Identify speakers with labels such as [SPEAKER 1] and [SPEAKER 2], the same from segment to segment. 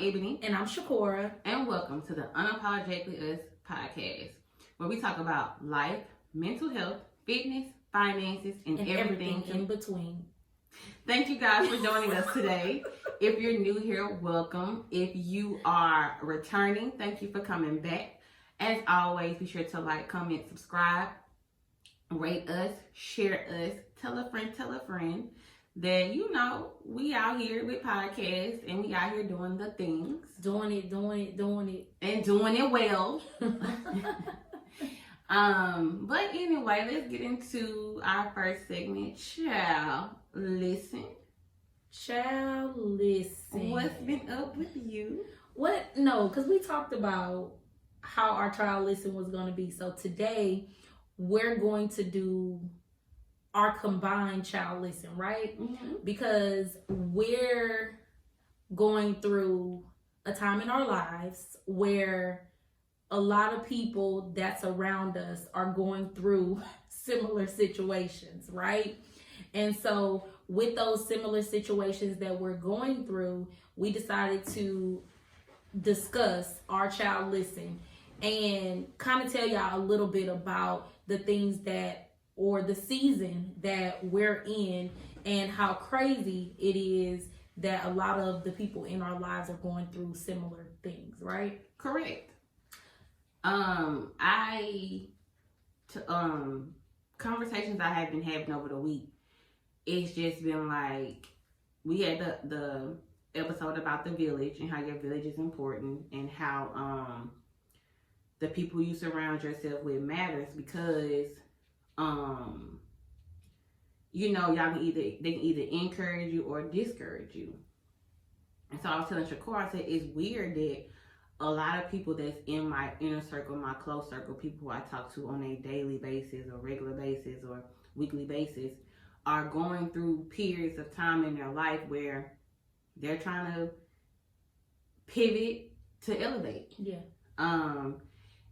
[SPEAKER 1] Ebony.
[SPEAKER 2] And I'm Shakora.
[SPEAKER 1] And welcome to the UnapologeticallyUs podcast, where we talk about life, mental health, fitness, finances, and everything
[SPEAKER 2] in between.
[SPEAKER 1] Thank you guys for joining us today. If you're new here, welcome. If you are returning, thank you for coming back. As always, be sure to like, comment, subscribe, rate us, share us, tell a friend that, you know, we out here with podcasts and we out here doing the things.
[SPEAKER 2] Doing it.
[SPEAKER 1] And doing it well. But anyway, let's get into our first segment. Child listen. What's been up with you?
[SPEAKER 2] No, because we talked about how our child listen was going to be. So today we're going to do our combined child listen, right?
[SPEAKER 1] Mm-hmm.
[SPEAKER 2] Because we're going through a time in our lives where a lot of people that's around us are going through similar situations, right? And so with those similar situations that we're going through, we decided to discuss our child listen and kind of tell y'all a little bit about the things that, or the season that we're in, and how crazy it is that a lot of the people in our lives are going through similar things, right?
[SPEAKER 1] Correct. Conversations I have been having over the week, it's just been like, we had the episode about the village and how your village is important, and how the people you surround yourself with matters, because you know, they can either encourage you or discourage you. And so I was telling Shakora, I said, it's weird that a lot of people that's in my inner circle, my close circle, people who I talk to on a daily basis or regular basis or weekly basis, are going through periods of time in their life where they're trying to pivot to elevate.
[SPEAKER 2] Yeah.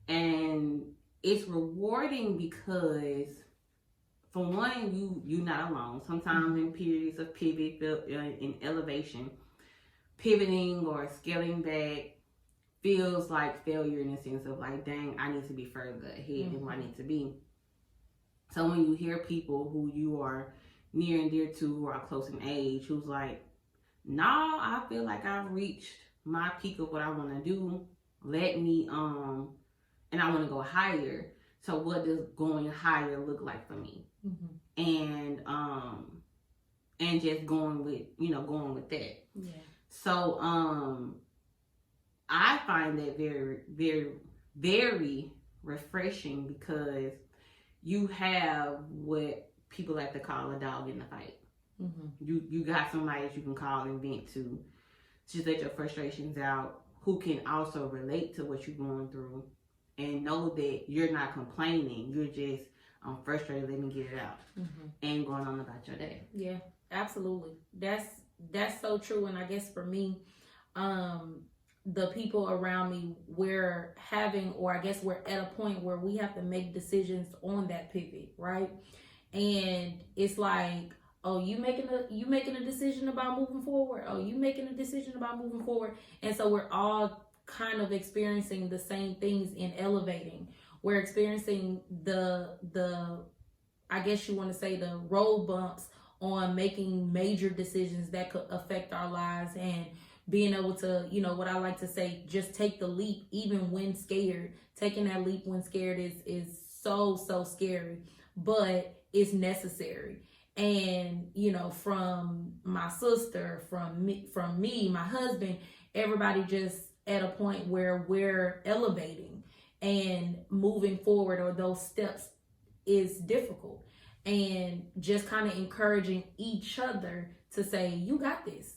[SPEAKER 1] And it's rewarding because, for one, you're not alone. Sometimes in periods of pivot, in elevation, pivoting or scaling back feels like failure, in the sense of like, dang, I need to be further ahead than where I need to be. So when you hear people who you are near and dear to, who are close in age, who's like, no, I feel like I've reached my peak of what I want to do. Let me, and I want to go higher. So what does going higher look like for me? Mm-hmm. And just going with that.
[SPEAKER 2] Yeah.
[SPEAKER 1] So, I find that very, very, very refreshing, because you have what people like to call a dog in the fight. Mm-hmm. You got somebody that you can call and vent to, just let your frustrations out, who can also relate to what you're going through, and know that you're not complaining. You're just, I'm frustrated, let me get it out, and going on about your day.
[SPEAKER 2] Yeah, absolutely. That's so true. And I guess for me, the people around me, we're having, or I guess we're at a point where we have to make decisions on that pivot, right? And it's like, oh, you making a decision about moving forward. Oh, you making a decision about moving forward. And so we're all kind of experiencing the same things in elevating. We're experiencing the I guess you want to say, the road bumps on making major decisions that could affect our lives, and being able to, you know, what I like to say, just take the leap even when scared. Taking that leap when scared is so scary, but it's necessary. And, you know, from my sister, from me, my husband, everybody just at a point where we're elevating and moving forward, or those steps is difficult, and just kind of encouraging each other to say, you got this.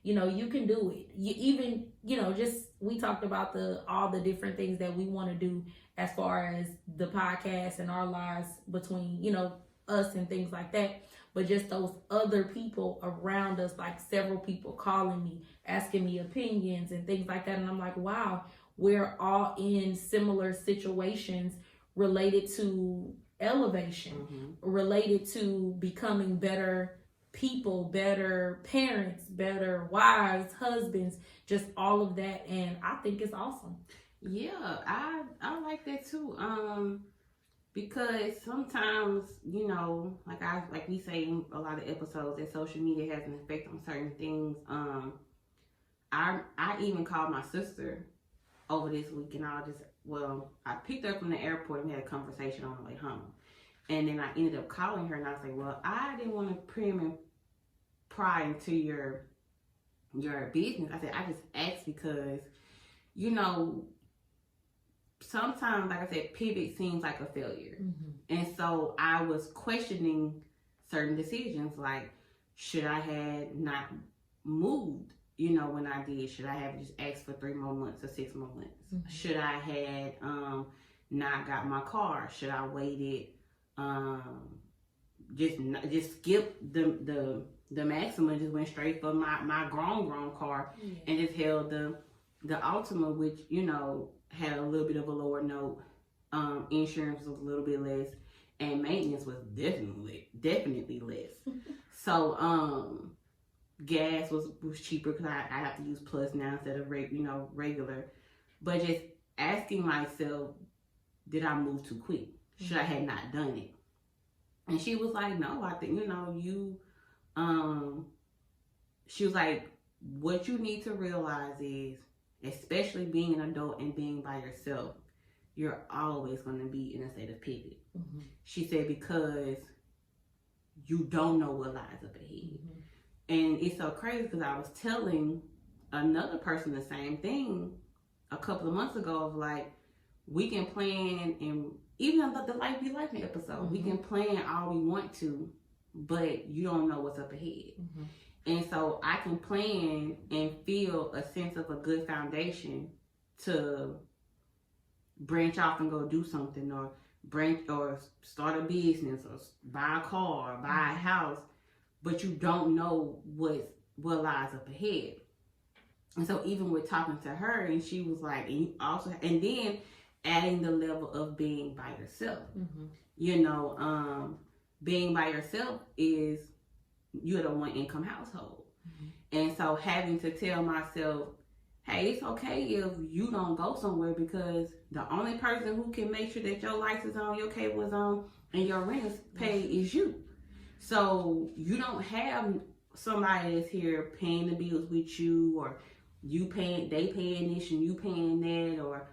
[SPEAKER 2] You know, you can do it. You even, you know, just, we talked about all the different things that we want to do as far as the podcast and our lives between, you know, us and things like that. But just those other people around us, like several people calling me, asking me opinions and things like that. And I'm like, wow, we're all in similar situations related to elevation, related to becoming better people, better parents, better wives, husbands, just all of that. And I think it's awesome.
[SPEAKER 1] Yeah, I like that too. Because sometimes, you know, like we say in a lot of episodes, that social media has an effect on certain things. I even called my sister over this week, and I picked her up from the airport and we had a conversation on the way home. And then I ended up calling her and I was like, well, I didn't want to pry into your business. I said, I just asked because, you know, sometimes, like I said, pivot seems like a failure. And so I was questioning certain decisions, like, should I had not moved, you know, when I did? Should I have just asked for 3 more months or 6 more months? Should I had not got my car? Should I waited, just skip the maximum, just went straight for my grown car, and just held the Altima, which, you know, had a little bit of a lower note. Insurance was a little bit less, and maintenance was definitely less. So gas was cheaper because I have to use Plus now instead of regular. But just asking myself, did I move too quick? Should I had not done it? And she was like, no, I think, you know, she was like, what you need to realize is, especially being an adult and being by yourself, you're always going to be in a state of pivot. She said, because you don't know what lies up ahead. And it's so crazy because I was telling another person the same thing a couple of months ago of like, we can plan, and even on the Life Be Life episode, we can plan all we want to, but you don't know what's up ahead. And so I can plan and feel a sense of a good foundation to branch off and go do something, or start a business, or buy a car, or buy a house, but you don't know what lies up ahead. And so even with talking to her, and she was like, and then adding the level of being by yourself. You know, being by yourself is, you're the one income household. And so having to tell myself, hey, it's okay if you don't go somewhere, because the only person who can make sure that your lights is on, your cable is on, and your rent is paid is you. So you don't have somebody that's here paying the bills with you, or they paying this and you paying that, or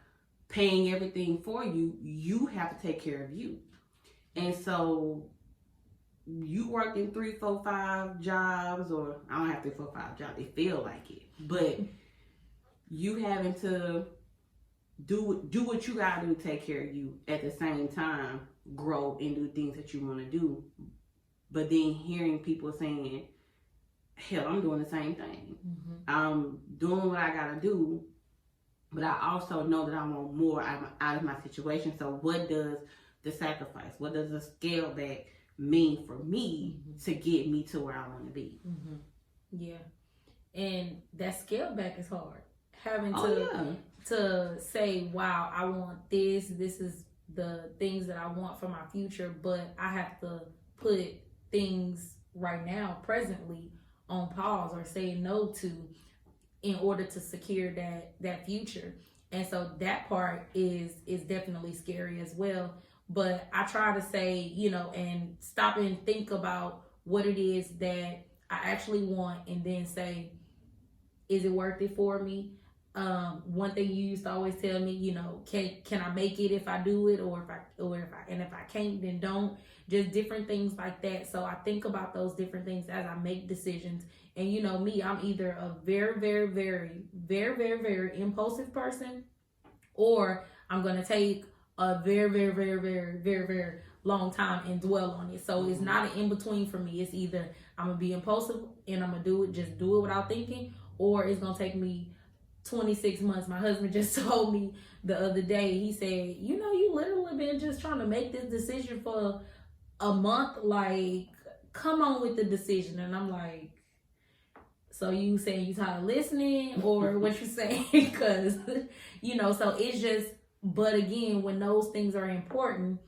[SPEAKER 1] paying everything for you. You have to take care of you. And so you working 3, 4, 5 jobs, or I don't have 3, 4, 5 jobs, it feel like it, but you having to do what you gotta do to take care of you, at the same time grow and do things that you want to do. But then hearing people saying, hell, I'm doing the same thing. I'm doing what I gotta do, but I also know that I want more out of my situation. So what does the sacrifice, what does the scale back mean for me to get me to where I want to be?
[SPEAKER 2] Yeah. And that scale back is hard. Having to say, wow, I want this is the things that I want for my future, but I have to put things right now, presently, on pause, or say no to, in order to secure that future. And so that part is definitely scary as well. But I try to say, you know, and stop and think about what it is that I actually want, and then say, is it worth it for me? One thing you used to always tell me, you know, can I make it if I do it, or if I can't, then don't. Just different things like that. So I think about those different things as I make decisions. And you know me, I'm either a very, very, very, very, very, very impulsive person, or I'm gonna take a very, very, very, very, very, very long time and dwell on it. So it's not an in between for me. It's either I'm gonna be impulsive and I'm gonna do it without thinking, or it's gonna take me 26 months. My husband just told me the other day, he said, you know, you literally been just trying to make this decision for a month. Like, come on with the decision. And I'm like, so you saying you tired of listening, or what you saying? Because, you know, so it's just, but again, when those things are important,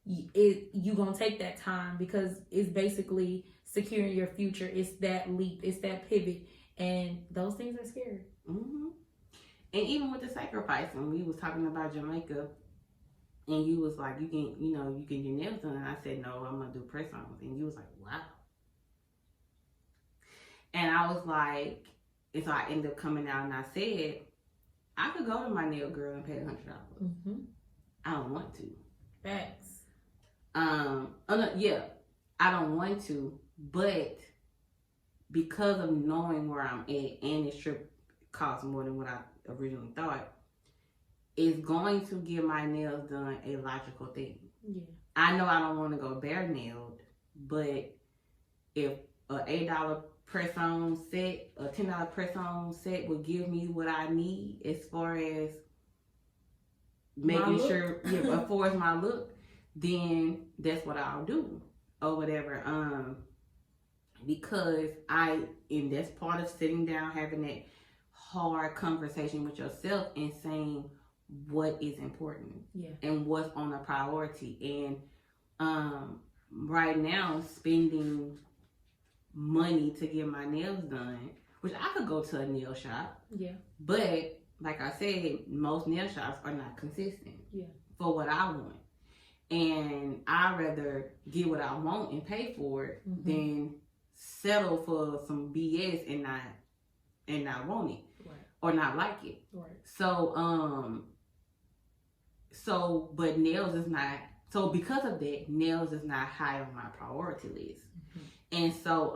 [SPEAKER 2] you gonna take that time, because it's basically securing your future. It's that leap. It's that pivot. And those things are scary.
[SPEAKER 1] Mm-hmm. And even with the sacrificing, we was talking about Jamaica, and you was like, you can get nails done. And I said, no, I'm gonna do press-ons. And you was like, wow. And I was like, and so I ended up coming out and I said, I could go to my nail girl and pay $100.
[SPEAKER 2] Mm-hmm.
[SPEAKER 1] I don't want to.
[SPEAKER 2] Facts.
[SPEAKER 1] Yeah, I don't want to, but because of knowing where I'm at, and this trip costs more than what I originally thought, it's going to get my nails done a logical thing.
[SPEAKER 2] Yeah.
[SPEAKER 1] I know I don't want to go bare nailed, but if a $8 press on set, a $10 press on set would give me what I need as far as making sure, as far as my look, then that's what I'll do or whatever. Because and that's part of sitting down, having that hard conversation with yourself and saying what is important, and what's on a priority. And right now, spending money to get my nails done, which I could go to a nail shop, but like I said, most nail shops are not consistent for what I want. And I'd rather get what I want and pay for it than settle for some BS and not want it, or not like it. But nails is not. So because of that, nails is not high on my priority list. And so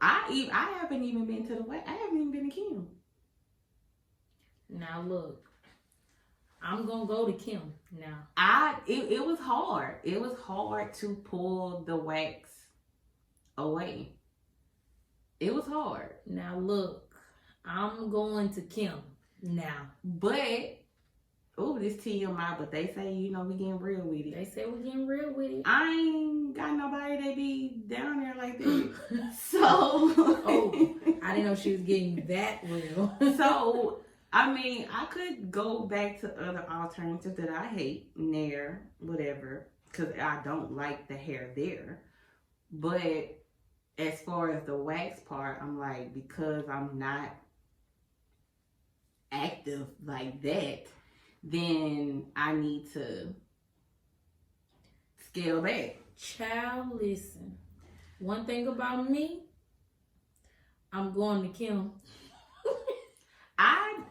[SPEAKER 1] I haven't even been to I haven't even been to Kim.
[SPEAKER 2] Now look, I'm gonna go to Kim now.
[SPEAKER 1] It was hard. It was hard to pull the wax away. It was hard.
[SPEAKER 2] Now look, I'm going to Kim now.
[SPEAKER 1] But this TMI, but they say, we getting real with it.
[SPEAKER 2] They say we getting real with it.
[SPEAKER 1] I ain't got nobody that be down there like that. So
[SPEAKER 2] I didn't know she was getting that real.
[SPEAKER 1] So I mean, I could go back to other alternatives that I hate, Nair, whatever, because I don't like the hair there. But as far as the wax part, I'm like, because I'm not active like that, then I need to scale back. Child,
[SPEAKER 2] listen. One thing about me, I'm going to Kim.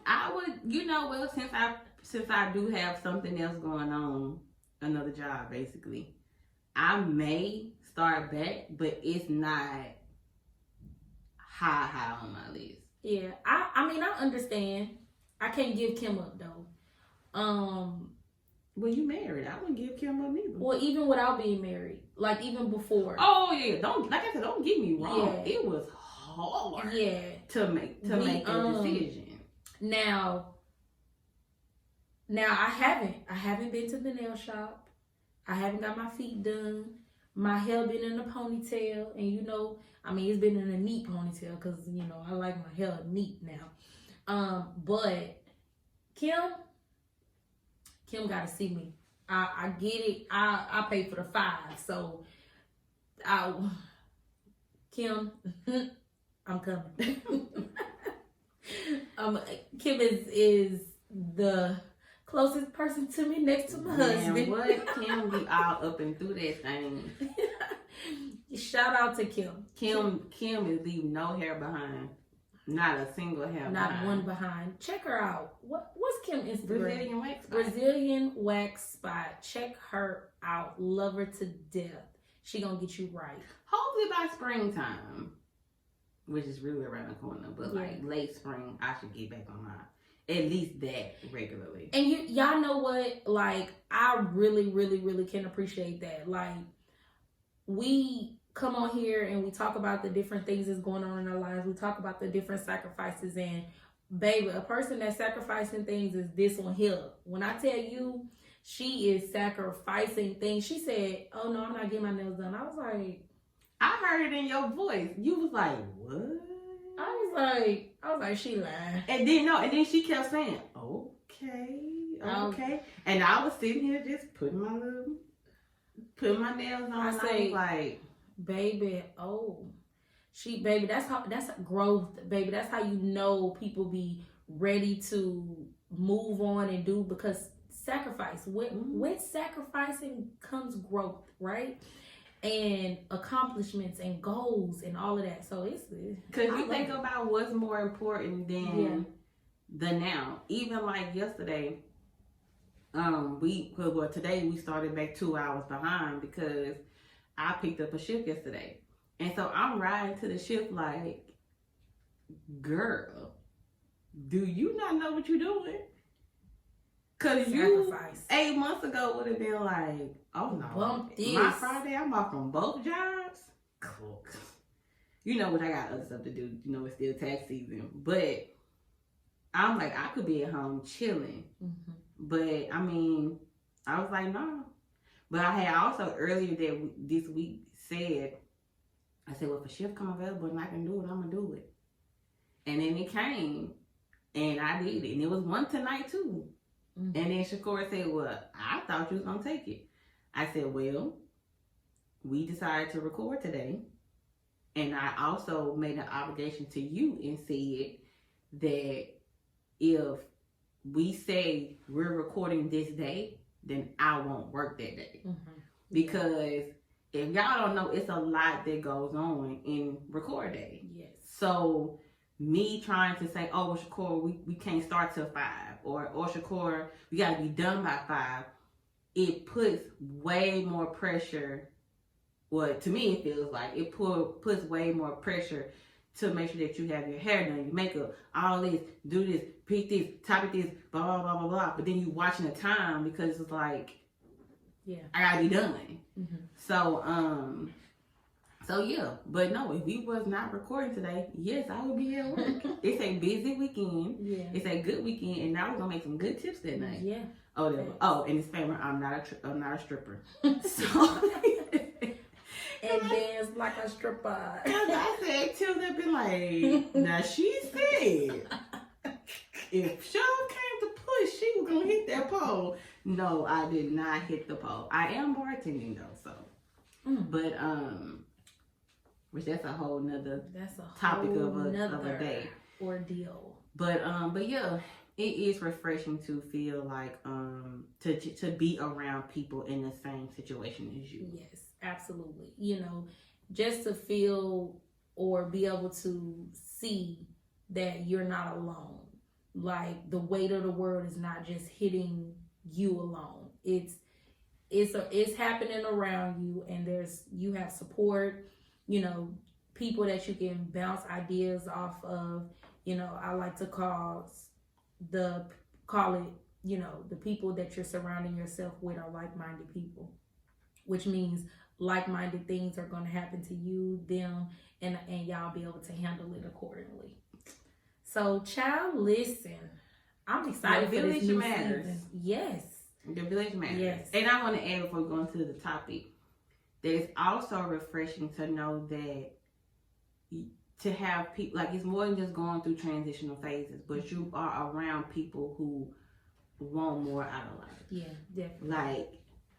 [SPEAKER 1] I would, since I do have something else going on, another job basically, I may start back, but it's not high on my list.
[SPEAKER 2] Yeah, I mean, I understand. I can't give Kim up though.
[SPEAKER 1] Well, you married. I wouldn't give Kim up neither.
[SPEAKER 2] Well, even without being married, like even before.
[SPEAKER 1] Oh yeah, don't get me wrong. Yeah. It was hard.
[SPEAKER 2] Yeah.
[SPEAKER 1] To make a decision.
[SPEAKER 2] Now I haven't been to the nail shop. I haven't got my feet done. My hair been in a ponytail, and it's been in a neat ponytail because I like my hair neat now. But Kim got to see me. I get it. I pay for the 5, so Kim, I'm coming. Kim is the closest person to me next to my husband.
[SPEAKER 1] What? Kim be all up and through that thing.
[SPEAKER 2] Shout out to Kim.
[SPEAKER 1] Kim is leaving no hair behind. Not a single hair
[SPEAKER 2] Not
[SPEAKER 1] behind.
[SPEAKER 2] one behind. Check her out. What's Kim Instagram?
[SPEAKER 1] Brazilian Wax Spot.
[SPEAKER 2] Brazilian Wax Spot. Check her out. Love her to death. She gonna get you right.
[SPEAKER 1] Hopefully by springtime, which is really around the corner, but like late spring, I should get back on at least that regularly.
[SPEAKER 2] And y'all know what? Like, I really, really, really can appreciate that. Like, we come on here and we talk about the different things that's going on in our lives. We talk about the different sacrifices, and baby, a person that's sacrificing things is this one here. When I tell you she is sacrificing things, she said, "Oh no, I'm not getting my nails done." I was like,
[SPEAKER 1] I heard it in your voice. You was like, what?
[SPEAKER 2] I was like, she lied.
[SPEAKER 1] And then she kept saying, okay. And I was sitting here just putting my nails on. I was like,
[SPEAKER 2] baby. Oh, baby. That's growth, baby. That's how you know people be ready to move on and do, because sacrifice. With sacrificing comes growth, right? And accomplishments and goals and all of that. So it's
[SPEAKER 1] because you think about what's more important than the now. Even like yesterday, today we started back 2 hours behind because I picked up a shift yesterday, and so I'm riding to the shift like, girl, do you not know what you're doing? Cause
[SPEAKER 2] sacrifice.
[SPEAKER 1] 8 months ago would have been like, oh no, my Friday I'm off from both jobs. Cool. You know what, I got other stuff to do. You know, it's still tax season, but I'm like, I could be at home chilling. Mm-hmm. But I mean, I was like, no. But I had also earlier this week said, well, if a shift come available and I can do it, I'm gonna do it. And then it came, and I did it, and it was one tonight too. Mm-hmm. And then Shakora said, well, I thought you was going to take it. I said, well, we decided to record today. And I also made an obligation to you and said that if we say we're recording this day, then I won't work that day. Mm-hmm. Because if y'all don't know, it's a lot that goes on in record day. Yes. So me trying to say, oh, well, Shakora, we can't start till 5, or Shakora, we got to be done by 5, it puts way more pressure. Well, to me, it feels like it puts way more pressure to make sure that you have your hair done, your makeup, all this, do this, pick this, topic this, blah, blah, blah, blah, blah. But then you watching the time because it's like, I got to be done. Mm-hmm. So yeah, but no, if we was not recording today, yes, I would be at work. It's a busy weekend. Yeah. It's a good weekend, and now we're gonna make some good tips that night. Yeah. And disclaimer, I'm not a stripper. So
[SPEAKER 2] and dance like a stripper.
[SPEAKER 1] Cause I said till they've been like, now she said if show came to push, she was gonna hit that pole. No, I did not hit the pole. I am bartending though, so. But which that's a whole nother topic of a day
[SPEAKER 2] ordeal.
[SPEAKER 1] But yeah, it is refreshing to feel like to be around people in the same situation as you.
[SPEAKER 2] Yes, absolutely. You know, just to feel or be able to see that you're not alone. Like the weight of the world is not just hitting you alone. It's happening around you, and you have support. You know, people that you can bounce ideas off of. You know, I like to call it, you know, the people that you're surrounding yourself with are like-minded people, which means like-minded things are going to happen to you, them, and y'all be able to handle it accordingly. So, child, listen, I'm excited for this new season. Yes.
[SPEAKER 1] Your village matters. Yes. And I want to add before we go into the topic, that it's also refreshing to know that to have people, like, it's more than just going through transitional phases, but you are around people who want more out of life.
[SPEAKER 2] Yeah, definitely.
[SPEAKER 1] Like,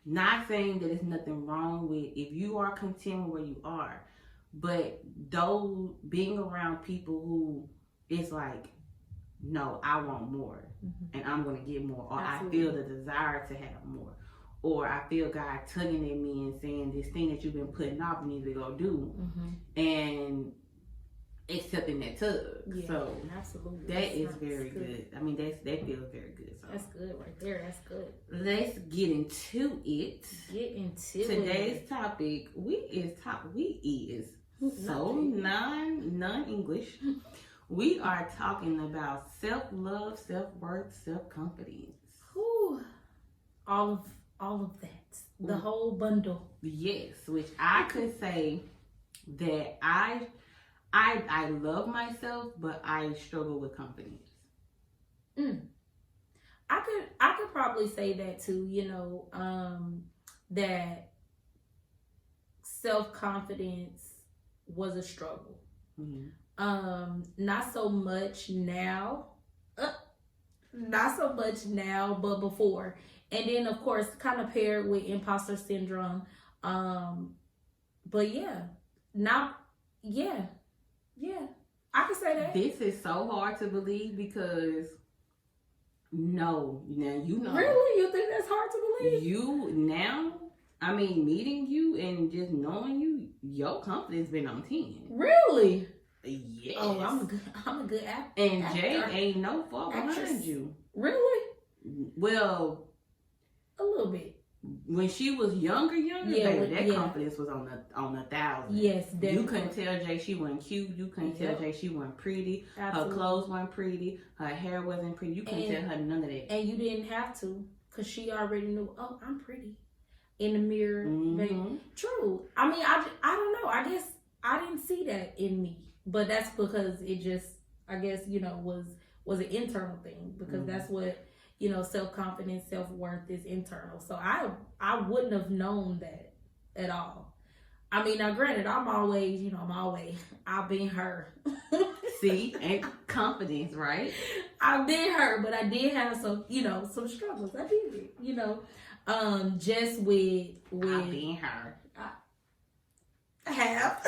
[SPEAKER 1] not saying that there's nothing wrong with if you are content where you are, but those being around people who it's like, no, I want more, and I'm going to get more, or absolutely. I feel the desire to have more, or I feel God tugging at me and saying this thing that you've been putting off, you need to go do, and accepting that tug. Yeah, so absolutely, that is very good. I mean, that feels very good. So
[SPEAKER 2] that's good right there. That's good.
[SPEAKER 1] Let's get into it. Today's topic. We is so non-English. We are talking about self-love, self-worth, self-confidence.
[SPEAKER 2] Whew. All of that. The whole bundle.
[SPEAKER 1] Yes, which I could say that I love myself, but I struggle with confidence.
[SPEAKER 2] I could probably say that too, you know, that self-confidence was a struggle. Mm-hmm. Not so much now, but before. And then of course, kind of paired with imposter syndrome, But yeah, now, yeah, I can say that.
[SPEAKER 1] This is so hard to believe because no, now you know.
[SPEAKER 2] Really, you think that's hard to believe?
[SPEAKER 1] You now, I mean, meeting you and just knowing you, your confidence been on 10.
[SPEAKER 2] Really?
[SPEAKER 1] Yes.
[SPEAKER 2] Oh, I'm a good actor.
[SPEAKER 1] And Jay ain't no far
[SPEAKER 2] Actress.
[SPEAKER 1] behind you.
[SPEAKER 2] Really?
[SPEAKER 1] Well,
[SPEAKER 2] a little bit.
[SPEAKER 1] When she was younger, baby, that confidence was on a 1,000.
[SPEAKER 2] Yes, definitely.
[SPEAKER 1] You couldn't tell Jay she wasn't cute. You couldn't tell Jay she wasn't pretty. Absolutely. Her clothes weren't pretty. Her hair wasn't pretty. You couldn't tell her none of that.
[SPEAKER 2] And you didn't have to, because she already knew, oh, I'm pretty. In the mirror, baby. True. I mean, I don't know. I guess I didn't see that in me. But that's because it just, I guess, was an internal thing. Because that's what... self-confidence, self-worth is internal. So I wouldn't have known that at all. I mean, now granted, I've been her.
[SPEAKER 1] See, and confidence, right?
[SPEAKER 2] I've been her, but I did have some, some struggles. I did, just with
[SPEAKER 1] I've been her.
[SPEAKER 2] I have.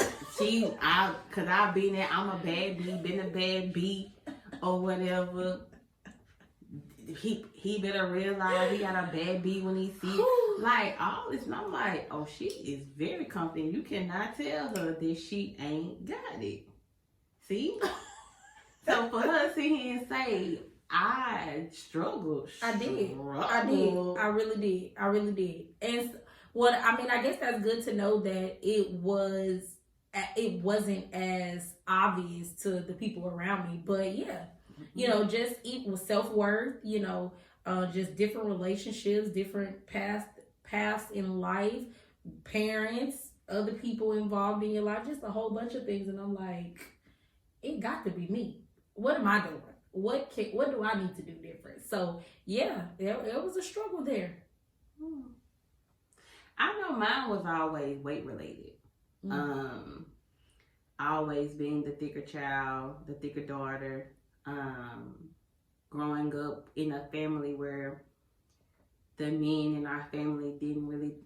[SPEAKER 1] Cause I've been there. I'm a bad bee, been a bad bee, or whatever. He better realize he got a bad beat when he sees like all this, and I'm like, oh, she is very confident. You cannot tell her that she ain't got it. See? So for her to sit here and say, I struggled.
[SPEAKER 2] I did. I really did. And I guess that's good to know that it wasn't as obvious to the people around me, but yeah. Just equal self-worth, just different relationships, different paths in life, parents, other people involved in your life, just a whole bunch of things. And I'm like, it got to be me. What am I doing? What do I need to do different? So yeah, it was a struggle there.
[SPEAKER 1] I know mine was always weight related. Always being the thicker child, the thicker daughter. Growing up in a family where the men in our family didn't really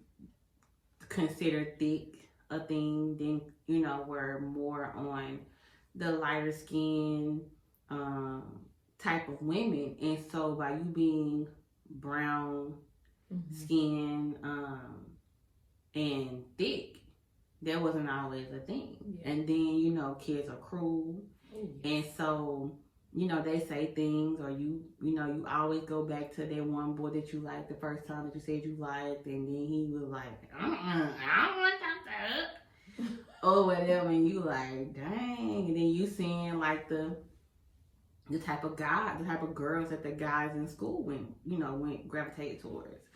[SPEAKER 1] consider thick a thing, then were more on the lighter skin type of women, and so by you being brown skin and thick, that wasn't always a thing. And then kids are cruel, and so they say things, or you always go back to that one boy that you liked the first time that you said you liked, and then he was like, I don't want that, or whatever, and you like, dang, and then you seeing like the type of guy, the type of girls that the guys in school went gravitated towards,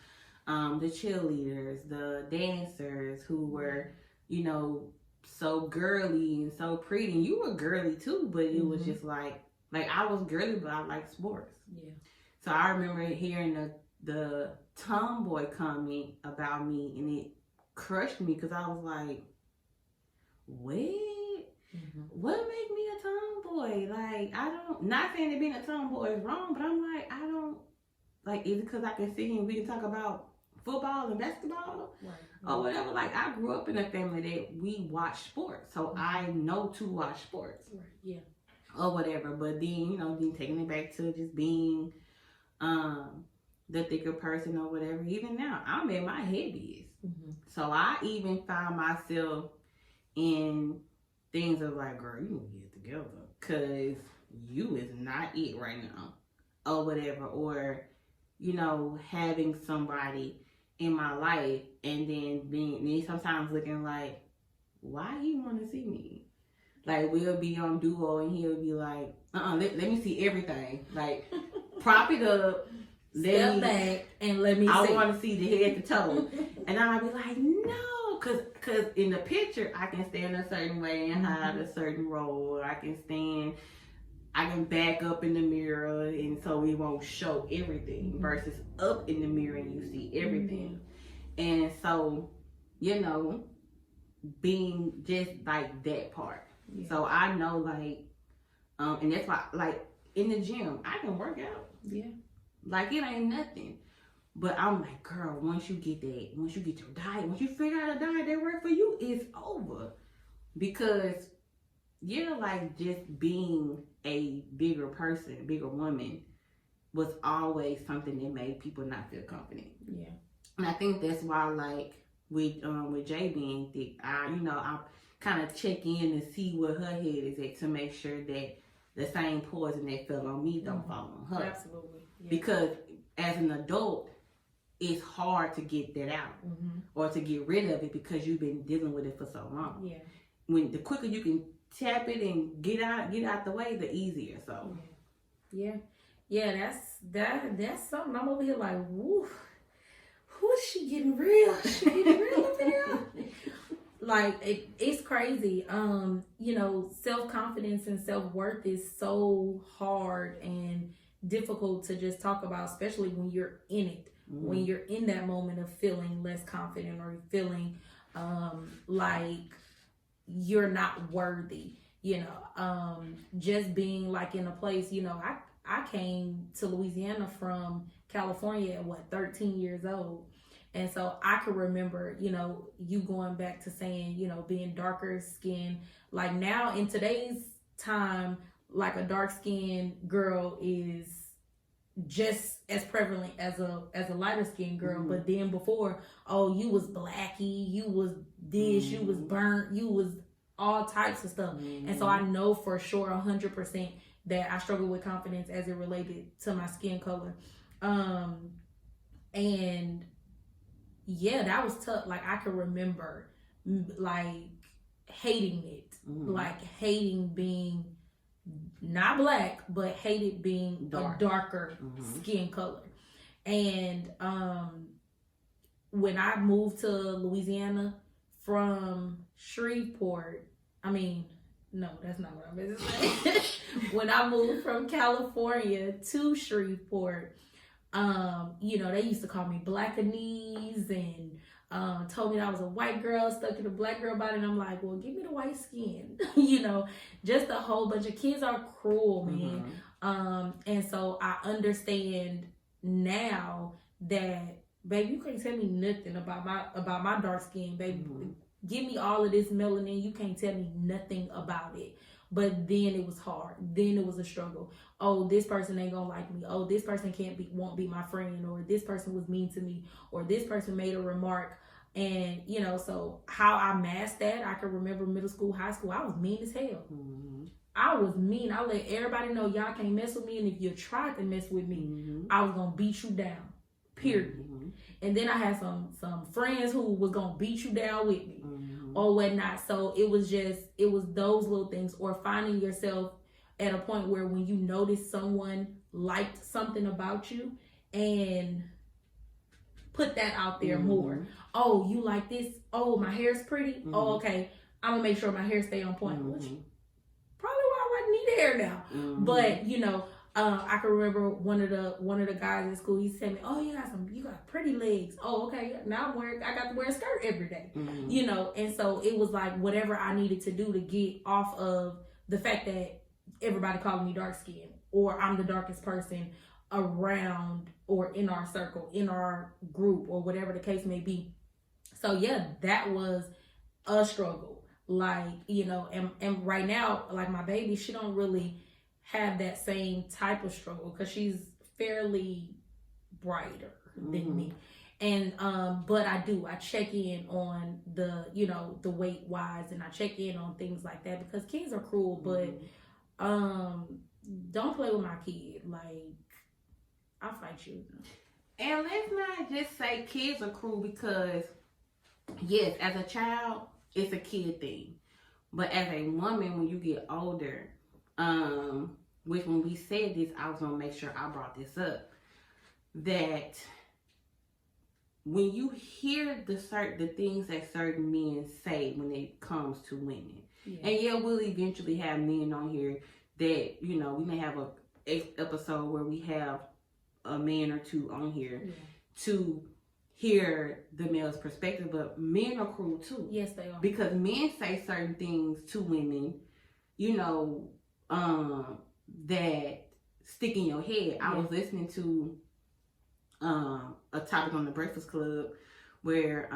[SPEAKER 1] the cheerleaders, the dancers who were, so girly and so pretty, and you were girly too, but it was just like I was girly, but I like sports. Yeah. So I remember hearing the tomboy comment about me, and it crushed me because I was like, wait, what make me a tomboy? Like, I don't, not saying that being a tomboy is wrong, but I'm like, I don't, like, is it because I can sit here and we can talk about football and basketball or whatever? Like, I grew up in a family that we watch sports, so I know to watch sports. Right. Yeah. Or whatever, but then then taking it back to just being the thicker person or whatever. Even now, I'm in my head biz. So I even found myself in things of like, girl, you need to get it together, cause you is not it right now, or whatever. Or having somebody in my life and then sometimes looking like, why he want to see me? Like, we'll be on Duo and he'll be like, let me see everything. Like, prop it up.
[SPEAKER 2] Step back and let me see.
[SPEAKER 1] I want to see the head to toe. And I'll be like, no. Because in the picture, I can stand a certain way and hide a certain role. I can back up in the mirror, and so it won't show everything. Versus up in the mirror and you see everything. And so, being just like that part. Yeah. So I know, like, and that's why, like, in the gym, I can work out. Yeah. Like, it ain't nothing. But I'm like, girl, once you get your diet, once you figure out a diet that works for you, it's over. Because you're like just being a bigger person, bigger woman was always something that made people not feel confident.
[SPEAKER 2] Yeah.
[SPEAKER 1] And I think that's why, like with Jay being thick, I kind of check in and see where her head is at to make sure that the same poison that fell on me don't fall on her.
[SPEAKER 2] Absolutely. Yeah.
[SPEAKER 1] Because as an adult, it's hard to get that out or to get rid of it because you've been dealing with it for so long.
[SPEAKER 2] Yeah.
[SPEAKER 1] When the quicker you can tap it and get out the way, the easier. So.
[SPEAKER 2] Yeah. Yeah, that's something. I'm over here like, woo, who is she getting real? She getting real over here? Like it's crazy. Self-confidence and self-worth is so hard and difficult to just talk about, especially when you're in it. When you're in that moment of feeling less confident or feeling like you're not worthy, just being like in a place, I came to Louisiana from California at 13 years old. And so I could remember, you going back to saying, being darker skinned. Like now in today's time, like a dark skinned girl is just as prevalent as a lighter skinned girl. But then before, you was blacky, you was this, you was burnt, you was all types of stuff. And so I know for sure 100% that I struggle with confidence as it related to my skin color. And yeah, that was tough. Like I can remember like hating it, like hating being not black, but hated being a darker skin color. And when I moved to Louisiana from Shreveport, no, that's not what I meant to say. When I moved from California to Shreveport, they used to call me Blackanese and told me that I was a white girl stuck in a black girl body. And I'm like, well, give me the white skin. Just a whole bunch of kids are cruel, man. And so I understand now that, baby, you can't tell me nothing about my dark skin, baby. Give me all of this melanin. You can't tell me nothing about it. But then it was hard. Then it was a struggle. Oh, this person ain't gonna like me. Oh, this person won't be my friend. Or this person was mean to me. Or this person made a remark. And, so how I masked that, I can remember middle school, high school, I was mean as hell. I was mean. I let everybody know y'all can't mess with me. And if you tried to mess with me, I was gonna beat you down. Period. And then I had some friends who was gonna beat you down with me or whatnot. So it was those little things, or finding yourself at a point where when you notice someone liked something about you and put that out there more. Oh, you like this? Oh, my hair's pretty. Oh, okay. I'm gonna make sure my hair stay on point. Which probably why I need hair now. But I can remember one of the guys in school. He said to me, "Oh, you got pretty legs." Oh, okay. Now I got to wear a skirt every day. And so it was like whatever I needed to do to get off of the fact that everybody calling me dark skinned, or I'm the darkest person around or in our circle, in our group, or whatever the case may be. So yeah, that was a struggle. Like, and right now, like my baby, she don't really have that same type of struggle because she's fairly brighter than me. And but I check in on the weight wise, and I check in on things like that because kids are cruel. But don't play with my kid. Like, I'll fight you.
[SPEAKER 1] And let's not just say kids are cruel, because yes, as a child it's a kid thing, but as a woman, when you get older, which when we said this, I was gonna make sure I brought this up, that when you hear the things that certain men say when it comes to women, and yeah, we'll eventually have men on here that, we may have a episode where we have a man or two on here to hear the male's perspective, but men are cruel too.
[SPEAKER 2] Yes, they are.
[SPEAKER 1] Because men say certain things to women, that stick in your head. I was listening to a topic on the Breakfast Club where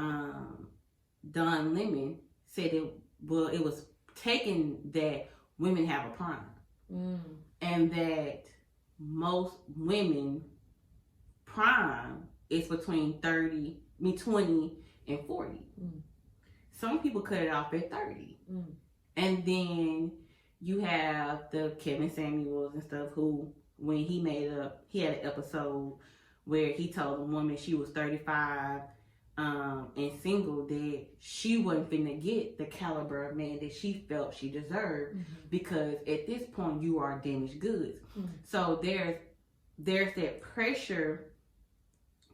[SPEAKER 1] Don Lemon said it was taken that women have a prime, and that most women prime is between 20 and 40. Some people cut it off at 30. And then you have the Kevin Samuels and stuff who, when he had an episode where he told a woman she was 35 and single that she wasn't finna get the caliber of man that she felt she deserved, because at this point you are damaged goods. So there's that pressure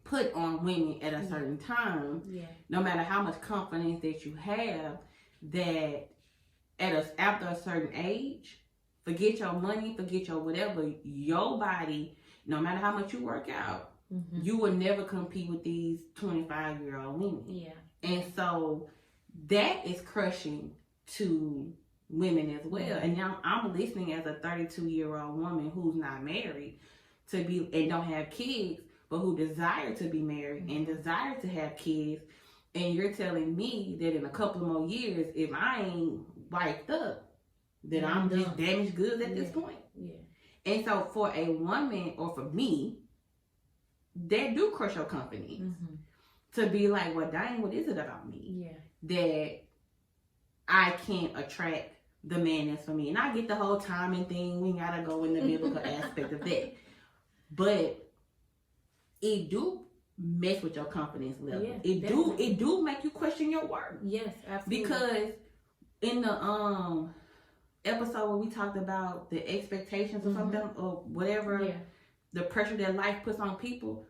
[SPEAKER 1] put on women at a certain time, no matter how much confidence that you have, that after a certain age, forget your money, forget your whatever, your body, no matter how much you work out, you will never compete with these 25-year-old women. And so that is crushing to women as well. And now I'm listening as a 32-year-old woman who's not married and don't have kids, but who desire to be married and desire to have kids. And you're telling me that in a couple of more years, if I ain't wiped up, that I'm just damaged goods at this point. And so for a woman, or for me, that do crush your confidence. To be like, well, dang, what is it about me that I can't attract the man that's for me? And I get the whole timing thing. We gotta go in the biblical aspect of that. But it do mess with your confidence level. It do make you question your worth. Yes, absolutely. Because in the episode where we talked about the expectations or something, or whatever, the pressure that life puts on people,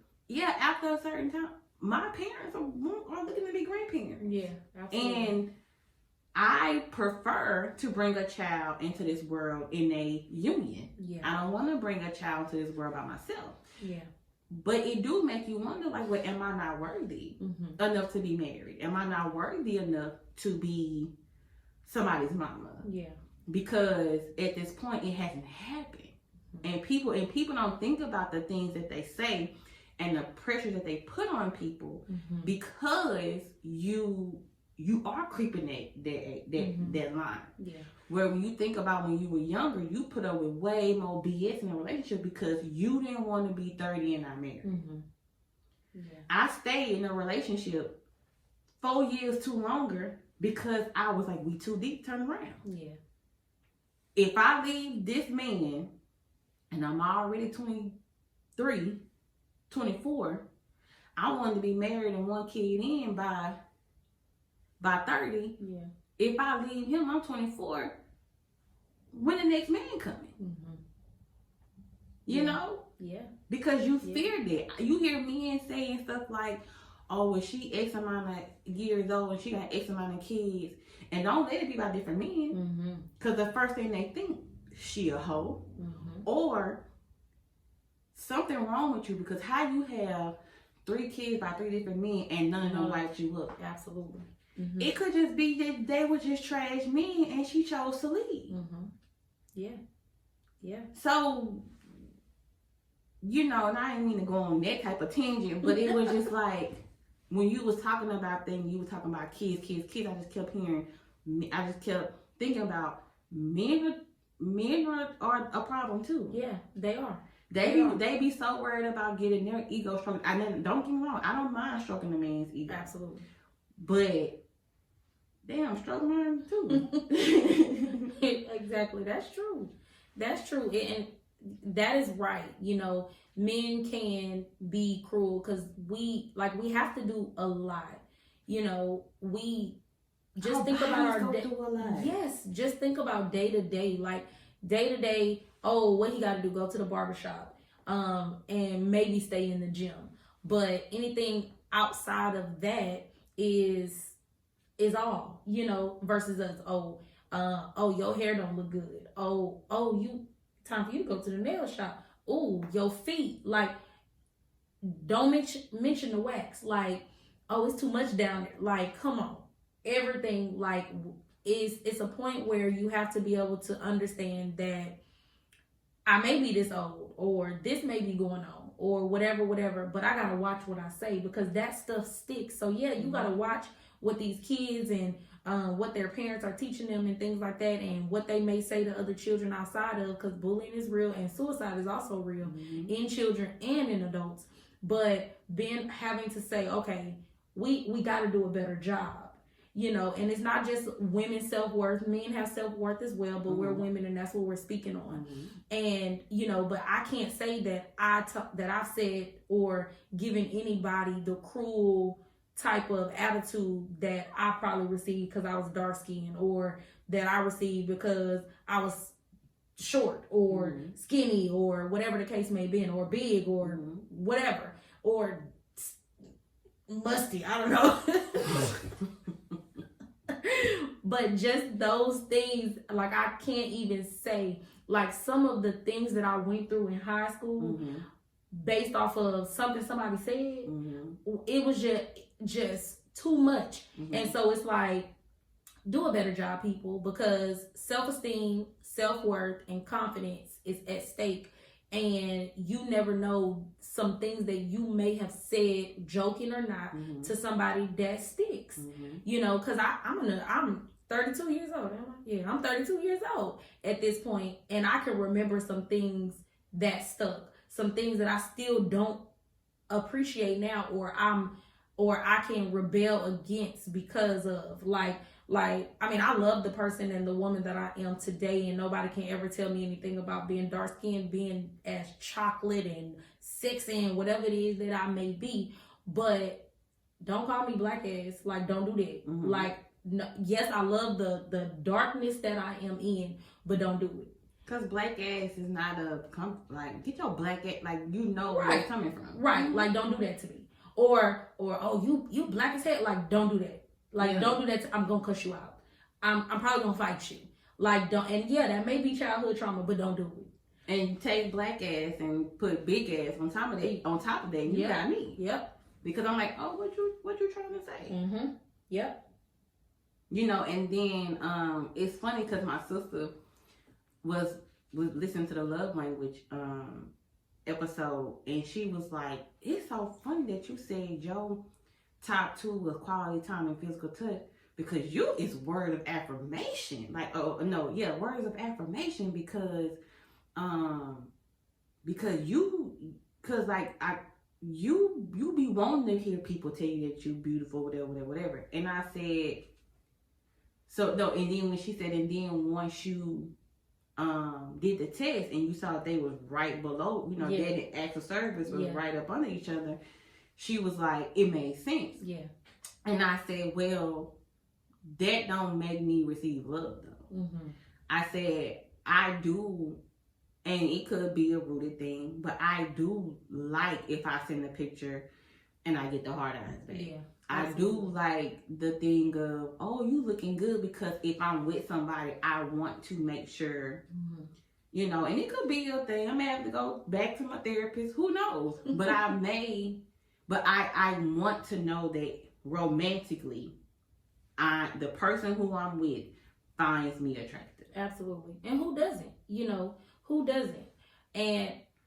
[SPEAKER 1] after a certain time, my parents are looking to be grandparents. Absolutely. And I prefer to bring a child into this world in a union. I don't want to bring a child into this world by myself. But it do make you wonder, like, well, am I not worthy enough to be married? Am I not worthy enough to be somebody's mama? Because at this point, it hasn't happened. And people don't think about the things that they say and the pressure that they put on people, because you are creeping that line. Where when you think about when you were younger, you put up with way more BS in a relationship because you didn't want to be 30 and not married. I stayed in a relationship 4 years too longer because I was like, we too deep, turn around. If I leave this man and I'm already 23, 24, I wanted to be married and one kid in by 30. If I leave him, I'm 24. When the next man coming? You know? Because you feared it. You hear men saying stuff like, oh, well, she X amount of years old and she got X amount of kids. And don't let it be about different men. Because the first thing they think, she a hoe. Or something wrong with you, because how you have 3 kids by 3 different men and none of them light you up.
[SPEAKER 2] Absolutely.
[SPEAKER 1] It could just be that they were just trash men and she chose to leave. So, you know, and I didn't mean to go on that type of tangent, but it was just like, when you was talking about things, you were talking about kids, I just kept thinking about men are a problem too.
[SPEAKER 2] They are.
[SPEAKER 1] They be so worried about getting their ego stroked. And don't get me wrong, I don't mind stroking a man's ego.
[SPEAKER 2] Absolutely.
[SPEAKER 1] But damn, stroke mine too.
[SPEAKER 2] Exactly. That's true. And that is right. You know, men can be cruel because we have to do a lot. You know, we just think about our day. Yes, just think about day to day. Like day to day, oh, what he got to do? Go to the barbershop, and maybe stay in the gym. But anything outside of that is all, you know, versus us. Oh, your hair don't look good. Oh, you time for you to go to the nail shop. Oh, your feet. Like, don't mention the wax. Like, oh, it's too much down there. Like, come on. Everything, like, it's a point where you have to be able to understand that I may be this old, or this may be going on, or whatever, but I gotta watch what I say, because that stuff sticks. So yeah, you gotta watch what these kids and what their parents are teaching them and things like that, and what they may say to other children outside of, because bullying is real and suicide is also real in children and in adults. But then having to say, okay, we got to do a better job, you know, and it's not just women's self-worth. Men have self-worth as well, but we're women, and that's what we're speaking on. And, you know, but I can't say that I've said or given anybody the cruel type of attitude that I probably received because I was dark skinned, or that I received because I was short or skinny, or whatever the case may be, or big, or whatever, or musty, I don't know. But just those things, like, I can't even say, like, some of the things that I went through in high school based off of something somebody said, it was just too much. And so it's like, do a better job, people, because self-esteem, self-worth, and confidence is at stake. And you never know some things that you may have said, joking or not, to somebody that sticks. You know, because I'm 32 years old. Yeah, I'm 32 years old at this point, and I can remember some things that stuck, some things that I still don't appreciate now, or I can rebel against because of, like, I mean, I love the person and the woman that I am today, and nobody can ever tell me anything about being dark skinned, being as chocolate and sexy and whatever it is that I may be. But don't call me black ass. Like, don't do that. Like, no, yes, I love the darkness that I am in, but don't do it.
[SPEAKER 1] Cause black ass is not like, get your black ass, like, you know where it's coming from.
[SPEAKER 2] Right. Like, don't do that to me. Or oh, you black as hell. Like, don't do that. Like, don't do that. I'm gonna cuss you out. I'm probably gonna fight you. Like, don't. And yeah, that may be childhood trauma, but don't do it.
[SPEAKER 1] And you take black ass and put big ass on top of that. You got me.
[SPEAKER 2] Yep.
[SPEAKER 1] Because I'm like, oh, what you trying to say?
[SPEAKER 2] Yep.
[SPEAKER 1] You know, and then it's funny because my sister was listening to the love language episode, and she was like, it's so funny that you said your top 2 was quality time and physical touch, because you is word of affirmation. Like, words of affirmation, because you be wanting to hear people tell you that you beautiful, whatever. And I said, so no, and then when she said, and then once you did the test and you saw they was right below, you know, that acts of service was right up under each other, she was like, it made sense. Yeah. And I said, well, that don't make me receive love, though. I said, I do, and it could be a rooted thing, but I do like if I send a picture and I get the hard eyes back. Yeah. I do like the thing of, oh, you looking good, because if I'm with somebody, I want to make sure, you know, and it could be a thing. I may have to go back to my therapist. Who knows? But I want to know that romantically, the person who I'm with finds me attractive.
[SPEAKER 2] Absolutely. And who doesn't? You know, who doesn't?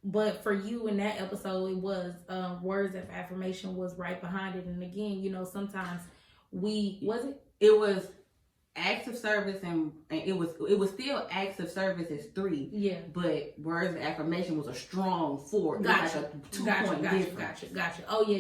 [SPEAKER 2] But for you in that episode, it was words of affirmation was right behind it. And again, you know, sometimes it was acts of service, and it was still acts of service as 3. Yeah. But words of affirmation was a strong 4. Gotcha. Like a 2-point difference. Gotcha. Oh yeah.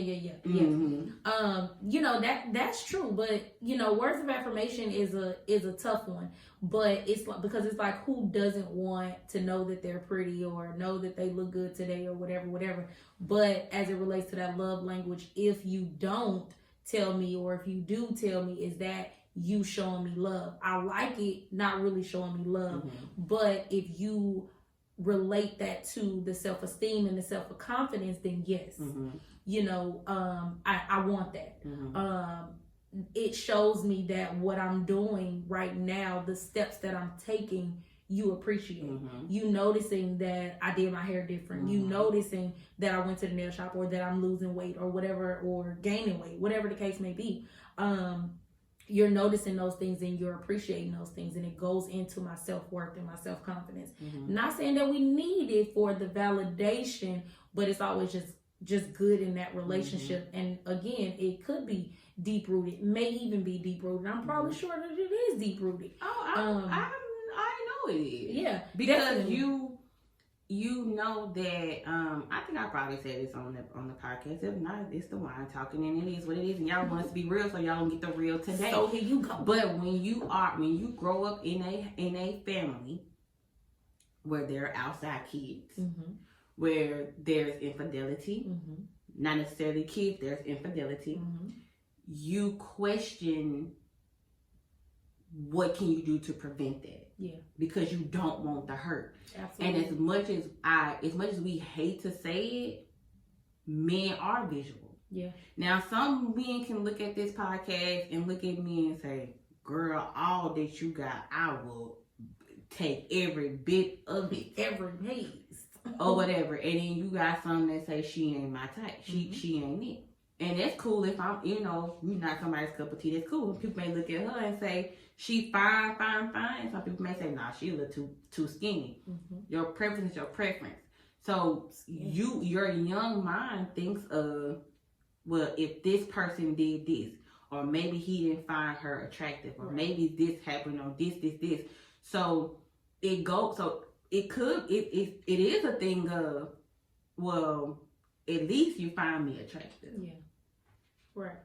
[SPEAKER 2] You know, that's true, but you know, words of affirmation is a tough one. But it's like, because it's like, who doesn't want to know that they're pretty, or know that they look good today, or whatever. But as it relates to that love language, if you don't tell me, or if you do tell me, is that you showing me love? I like it, not really showing me love. But if you relate that to the self-esteem and the self-confidence, then yes. You know, I want that. It shows me that what I'm doing right now, the steps that I'm taking, you appreciate. You noticing that I did my hair different. You noticing that I went to the nail shop, or that I'm losing weight, or whatever, or gaining weight, whatever the case may be. you're noticing those things and you're appreciating those things, and it goes into my self-worth and my self-confidence. Not saying that we need it for the validation, but it's always just good in that relationship. And again, it could be deep rooted, may even be deep rooted. I'm probably sure that it is deep rooted.
[SPEAKER 1] Oh, I know it is.
[SPEAKER 2] Yeah,
[SPEAKER 1] because
[SPEAKER 2] definitely.
[SPEAKER 1] you know that I think I probably said this on the podcast. If not, it's the wine talking, and it is what it is. And y'all want us to be real, so y'all don't get the real today.
[SPEAKER 2] So here you go.
[SPEAKER 1] But when you grow up in a family where there are outside kids, where there's infidelity, not necessarily kids, there's infidelity. You question what can you do to prevent that.
[SPEAKER 2] Yeah.
[SPEAKER 1] Because you don't want the hurt.
[SPEAKER 2] Absolutely.
[SPEAKER 1] And as much as we hate to say it, men are visual.
[SPEAKER 2] Yeah.
[SPEAKER 1] Now some men can look at this podcast and look at me and say, girl, all that you got, I will take every bit of it.
[SPEAKER 2] Every piece.
[SPEAKER 1] Or whatever. And then you got some that say she ain't my type. She ain't it. And that's cool if I'm, you're not somebody's cup of tea. That's cool. People may look at her and say, she fine. Some people may say, nah, she a little too skinny. Your preference is your preference. So your young mind thinks of, well, if this person did this, or maybe he didn't find her attractive, or maybe this happened, or this. So it is a thing of, well, at least you find me attractive.
[SPEAKER 2] Yeah. Right.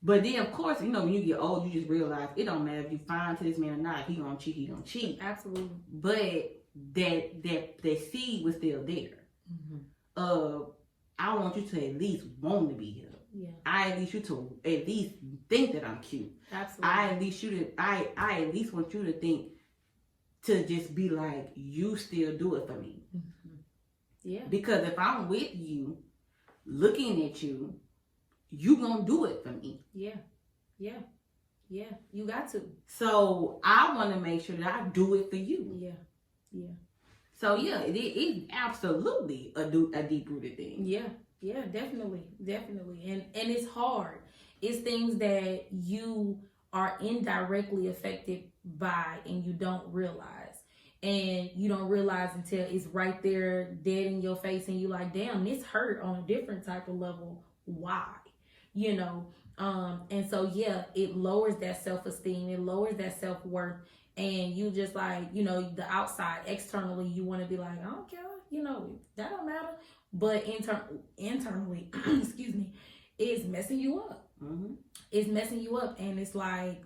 [SPEAKER 1] But then, of course, when you get old, you just realize it don't matter if you fine to this man or not. If he gonna cheat, he gonna cheat.
[SPEAKER 2] Absolutely.
[SPEAKER 1] But that seed was still there. I want you to at least want to be here.
[SPEAKER 2] Yeah.
[SPEAKER 1] I at least you to at least think that I'm cute.
[SPEAKER 2] Absolutely.
[SPEAKER 1] I at least want you to think, to just be like, you still do it for me.
[SPEAKER 2] Yeah.
[SPEAKER 1] Because if I'm with you, looking at you, you gonna do it for me. Yeah.
[SPEAKER 2] You got to.
[SPEAKER 1] So I want to make sure that I do it for you.
[SPEAKER 2] Yeah.
[SPEAKER 1] So yeah, it's absolutely a deep rooted thing.
[SPEAKER 2] Yeah, definitely, and it's hard. It's things that you are indirectly affected by, and you don't realize. And you don't realize until it's right there, dead in your face, and you're like, damn, this hurt on a different type of level. Why? And so yeah, it lowers that self-esteem, it lowers that self-worth, and you just like, the outside, externally, you want to be like, I don't care, that don't matter, but internally, excuse me, it's messing you up. It's messing you up, and it's like,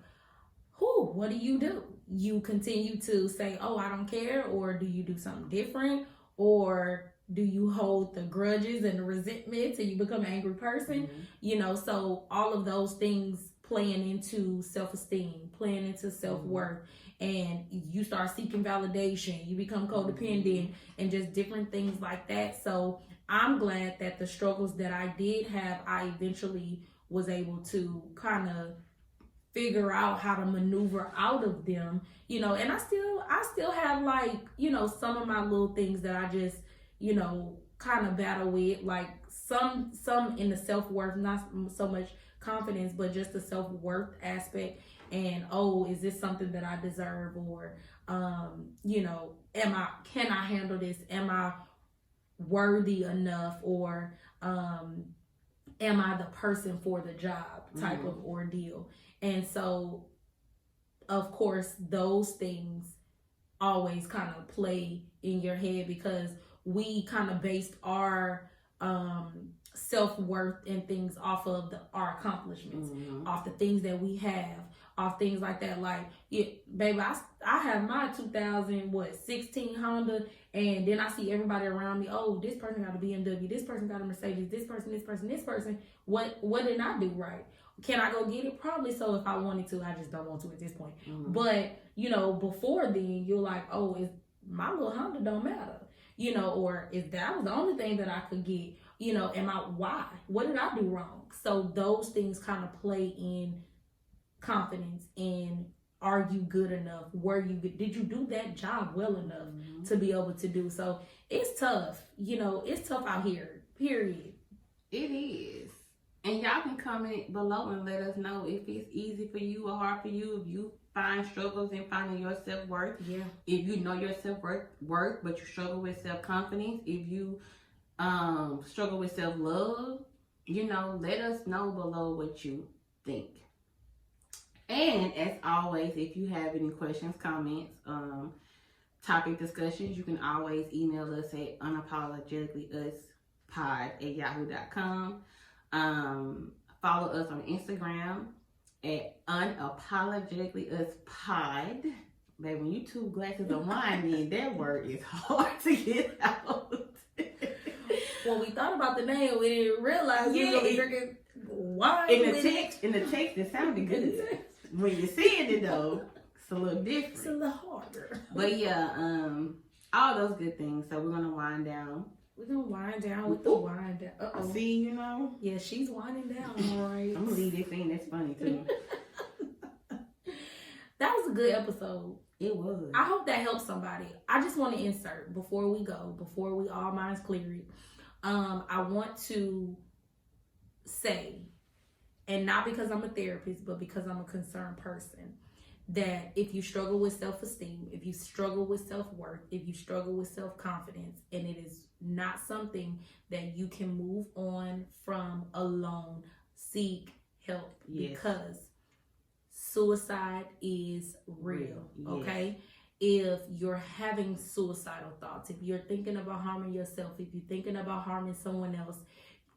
[SPEAKER 2] what do? You continue to say, oh, I don't care, or do you do something different, or do you hold the grudges and the resentment till you become an angry person? So all of those things playing into self-esteem, playing into self-worth, and you start seeking validation, you become codependent, and just different things like that. So I'm glad that the struggles that I did have, I eventually was able to kind of figure out how to maneuver out of them, and I still have like, some of my little things that I just, kind of battle with, like some in the self-worth, not so much confidence, but just the self-worth aspect. And, is this something that I deserve? Or, can I handle this? Am I worthy enough? Or, am I the person for the job type of ordeal? And so, of course, those things always kind of play in your head, because we kind of based our self-worth and things off of our accomplishments, off the things that we have, off things like that. Like, yeah, baby, I have my 2016 Honda, and then I see everybody around me, oh, this person got a BMW, this person got a Mercedes, this person. What did I do right? Can I go get it? Probably so if I wanted to. I just don't want to at this point. But, before then, you're like, oh, my little Honda don't matter. Or if that was the only thing that I could get, why? What did I do wrong? So those things kind of play in confidence, and are you good enough? Did you do that job well enough to be able to do? So it's tough, it's tough out here, period.
[SPEAKER 1] It is. And y'all can comment below and let us know if it's easy for you or hard for you. If you find struggles in finding your self-worth.
[SPEAKER 2] Yeah.
[SPEAKER 1] If you know your self-worth, but you struggle with self-confidence. If you struggle with self-love, let us know below what you think. And as always, if you have any questions, comments, topic discussions, you can always email us at unapologeticallyuspod@yahoo.com. Follow us on Instagram at unapologeticallyuspod. Baby, when you two glasses of wine in, that word is hard to get out.
[SPEAKER 2] When we thought about the name, we didn't realize we were going to be drinking wine. In
[SPEAKER 1] the text, it sounded good. When you're seeing it though, it's a little different.
[SPEAKER 2] It's a little harder.
[SPEAKER 1] But yeah, all those good things. So we're gonna wind down.
[SPEAKER 2] We're gonna wind down with the wind down. Uh-oh.
[SPEAKER 1] See,
[SPEAKER 2] Yeah, she's winding down, all right.
[SPEAKER 1] I'm gonna leave this in. That's funny too.
[SPEAKER 2] That was a good episode.
[SPEAKER 1] It was.
[SPEAKER 2] I hope that helps somebody. I just want to insert before we go, before we all minds clear it. I want to say, and not because I'm a therapist, but because I'm a concerned person, that if you struggle with self-esteem, if you struggle with self-worth, if you struggle with self-confidence, and it is not something that you can move on from alone, seek help. Yes. Because suicide is real. Yes. Okay? If you're having suicidal thoughts, if you're thinking about harming yourself, if you're thinking about harming someone else,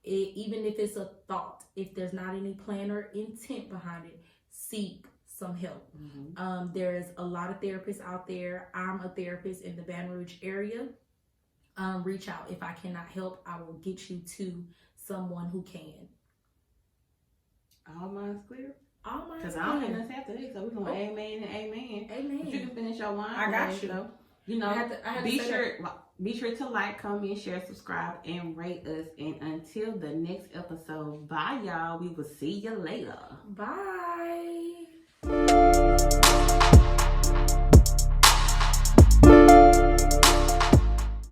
[SPEAKER 2] even if it's a thought, if there's not any plan or intent behind it, seek some help. Mm-hmm. There's a lot of therapists out there. I'm a therapist in the Baton Rouge area. Reach out. If I cannot help, I will get you to someone who can.
[SPEAKER 1] All mine's clear?
[SPEAKER 2] All mine's clear.
[SPEAKER 1] Because I don't have nothing after this, so we're going to amen and amen.
[SPEAKER 2] Amen.
[SPEAKER 1] But you can finish your wine.
[SPEAKER 2] I got you.
[SPEAKER 1] So, be sure to like, comment, share, subscribe, and rate us. And until the next episode, bye, y'all. We will see you later.
[SPEAKER 2] Bye.